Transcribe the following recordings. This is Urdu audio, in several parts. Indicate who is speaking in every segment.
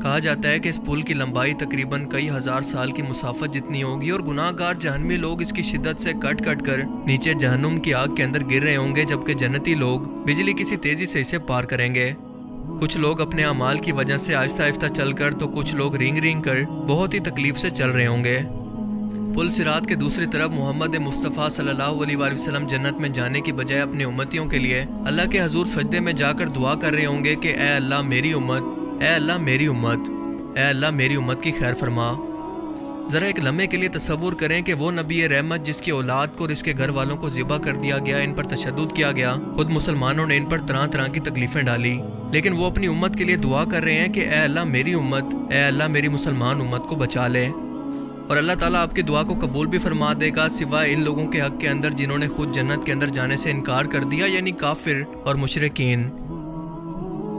Speaker 1: کہا جاتا ہے کہ اس پل کی لمبائی تقریباً کئی ہزار سال کی مسافت جتنی ہوگی اور گناہ گار جہنمی لوگ اس کی شدت سے کٹ کٹ کر نیچے جہنم کی آگ کے اندر گر رہے ہوں گے، جبکہ جنتی لوگ بجلی کسی تیزی سے اسے پار کریں گے۔ کچھ لوگ اپنے اعمال کی وجہ سے آہستہ آہستہ چل کر تو کچھ لوگ رینگ رینگ کر بہت ہی تکلیف سے چل رہے ہوں گے۔ پل صراط کے دوسری طرف محمد مصطفیٰ صلی اللہ علیہ وآلہ وسلم جنت میں جانے کی بجائے اپنے امتیوں کے لیے اللہ کے حضور سجدے میں جا کر دعا کر رہے ہوں گے کہ اے اللہ میری امت، اے اللہ میری امت، اے اللہ میری امت کی خیر فرما۔ ذرا ایک لمحے کے لیے تصور کریں کہ وہ نبی رحمت جس کی اولاد کو اور اس کے گھر والوں کو ذبح کر دیا گیا، ان پر تشدد کیا گیا، خود مسلمانوں نے ان پر طرح طرح کی تکلیفیں ڈالی، لیکن وہ اپنی امت کے لیے دعا کر رہے ہیں کہ اے اللہ میری امت، اے اللہ میری مسلمان امت کو بچا لے، اور اللہ تعالیٰ آپ کی دعا کو قبول بھی فرما دے گا، سوائے ان لوگوں کے حق کے اندر جنہوں نے خود جنت کے اندر جانے سے انکار کر دیا، یعنی کافر اور مشرکین۔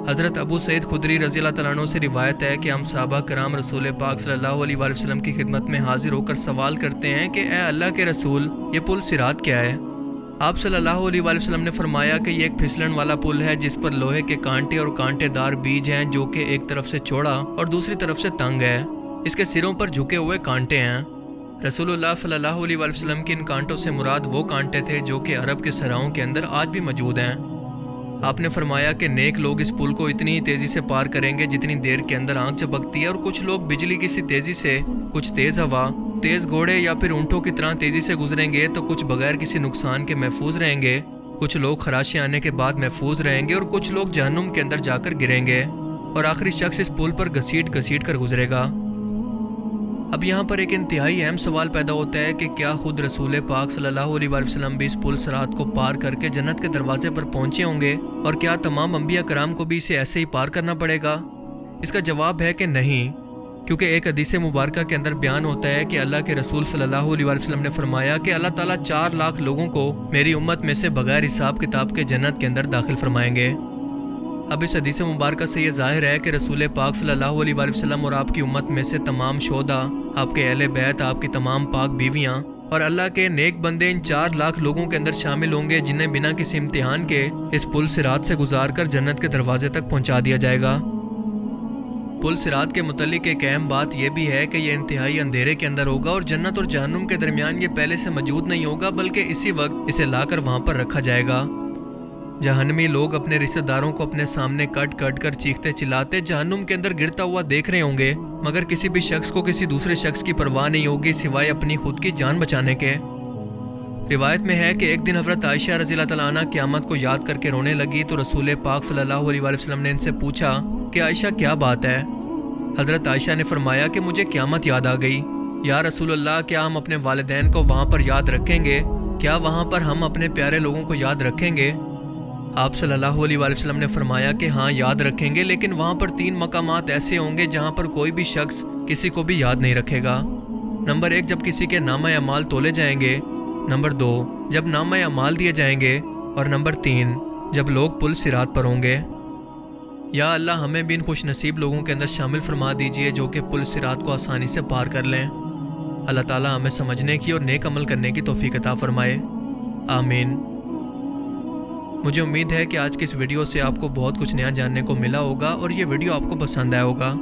Speaker 1: حضرت ابو سعید خدری رضی اللہ تعالیٰ عنہ سے روایت ہے کہ ہم صحابہ کرام رسول پاک صلی اللہ علیہ وآلہ وسلم کی خدمت میں حاضر ہو کر سوال کرتے ہیں کہ اے اللہ کے رسول، یہ پل صراط کیا ہے؟ آپ صلی اللہ علیہ وآلہ وسلم نے فرمایا کہ یہ ایک پھسلن والا پل ہے جس پر لوہے کے کانٹے اور کانٹے دار بیج ہیں، جو کہ ایک طرف سے چوڑا اور دوسری طرف سے تنگ ہے، اس کے سروں پر جھکے ہوئے کانٹے ہیں۔ رسول اللہ صلی اللہ علیہ وآلہ وسلم کے ان کانٹوں سے مراد وہ کانٹے تھے جو کہ عرب کے صحراؤں کے اندر آج بھی موجود ہیں۔ آپ نے فرمایا کہ نیک لوگ اس پل کو اتنی تیزی سے پار کریں گے جتنی دیر کے اندر آنکھ چپکتی ہے، اور کچھ لوگ بجلی کی سی تیزی سے، کچھ تیز ہوا، تیز گھوڑے یا پھر اونٹوں کی طرح تیزی سے گزریں گے، تو کچھ بغیر کسی نقصان کے محفوظ رہیں گے، کچھ لوگ خراشیں آنے کے بعد محفوظ رہیں گے، اور کچھ لوگ جہنم کے اندر جا کر گریں گے، اور آخری شخص اس پل پر گھسیٹ گھسیٹ کر گزرے گا۔ اب یہاں پر ایک انتہائی اہم سوال پیدا ہوتا ہے کہ کیا خود رسول پاک صلی اللہ علیہ وآلہ وسلم بھی اس پل صراط کو پار کر کے جنت کے دروازے پر پہنچے ہوں گے، اور کیا تمام انبیاء کرام کو بھی اسے ایسے ہی پار کرنا پڑے گا؟ اس کا جواب ہے کہ نہیں، کیونکہ ایک حدیث مبارکہ کے اندر بیان ہوتا ہے کہ اللہ کے رسول صلی اللہ علیہ وآلہ وسلم نے فرمایا کہ اللہ تعالیٰ 4 لاکھ لوگوں کو میری امت میں سے بغیر حساب کتاب کے جنت کے اندر داخل فرمائیں گے۔ اب اس حدیث مبارکہ سے یہ ظاہر ہے کہ رسول پاک صلی اللہ علیہ وآلہ وسلم اور آپ کی امت میں سے تمام شہداء، آپ کے اہل بیت، آپ کی تمام پاک بیویاں اور اللہ کے نیک بندے ان 4 لاکھ لوگوں کے اندر شامل ہوں گے جنہیں بنا کسی امتحان کے اس پل صراط سے گزار کر جنت کے دروازے تک پہنچا دیا جائے گا۔ پل صراط کے متعلق ایک اہم بات یہ بھی ہے کہ یہ انتہائی اندھیرے کے اندر ہوگا، اور جنت اور جہنم کے درمیان یہ پہلے سے موجود نہیں ہوگا، بلکہ اسی وقت اسے لا کر وہاں پر رکھا جائے گا۔ جہنمی لوگ اپنے رشتہ داروں کو اپنے سامنے کٹ کٹ کر چیختے چلاتے جہنم کے اندر گرتا ہوا دیکھ رہے ہوں گے، مگر کسی بھی شخص کو کسی دوسرے شخص کی پرواہ نہیں ہوگی سوائے اپنی خود کی جان بچانے کے۔ روایت میں ہے کہ ایک دن حضرت عائشہ رضی اللہ تعالیٰ عنہ قیامت کو یاد کر کے رونے لگی، تو رسول پاک صلی اللہ علیہ وآلہ وسلم نے ان سے پوچھا کہ عائشہ کیا بات ہے؟ حضرت عائشہ نے فرمایا کہ مجھے قیامت یاد آ گئی۔ یا رسول اللہ، کیا ہم اپنے والدین کو وہاں پر یاد رکھیں گے؟ کیا وہاں پر ہم اپنے پیارے لوگوں کو یاد رکھیں گے؟ آپ صلی اللہ علیہ وآلہ وسلم نے فرمایا کہ ہاں یاد رکھیں گے، لیکن وہاں پر 3 مقامات ایسے ہوں گے جہاں پر کوئی بھی شخص کسی کو بھی یاد نہیں رکھے گا۔ نمبر 1، جب کسی کے نامہ اعمال تولے جائیں گے۔ نمبر 2، جب نامہ اعمال دیے جائیں گے۔ اور نمبر 3، جب لوگ پل صراط پر ہوں گے۔ یا اللہ ہمیں بھی ان خوش نصیب لوگوں کے اندر شامل فرما دیجئے جو کہ پل صراط کو آسانی سے پار کر لیں۔ اللہ تعالیٰ ہمیں سمجھنے کی اور نیک عمل کرنے کی توفیق عطا فرمائے، آمین۔ مجھے امید ہے کہ آج کی اس ویڈیو سے آپ کو بہت کچھ نیا جاننے کو ملا ہوگا، اور یہ ویڈیو آپ کو پسند آیا ہوگا۔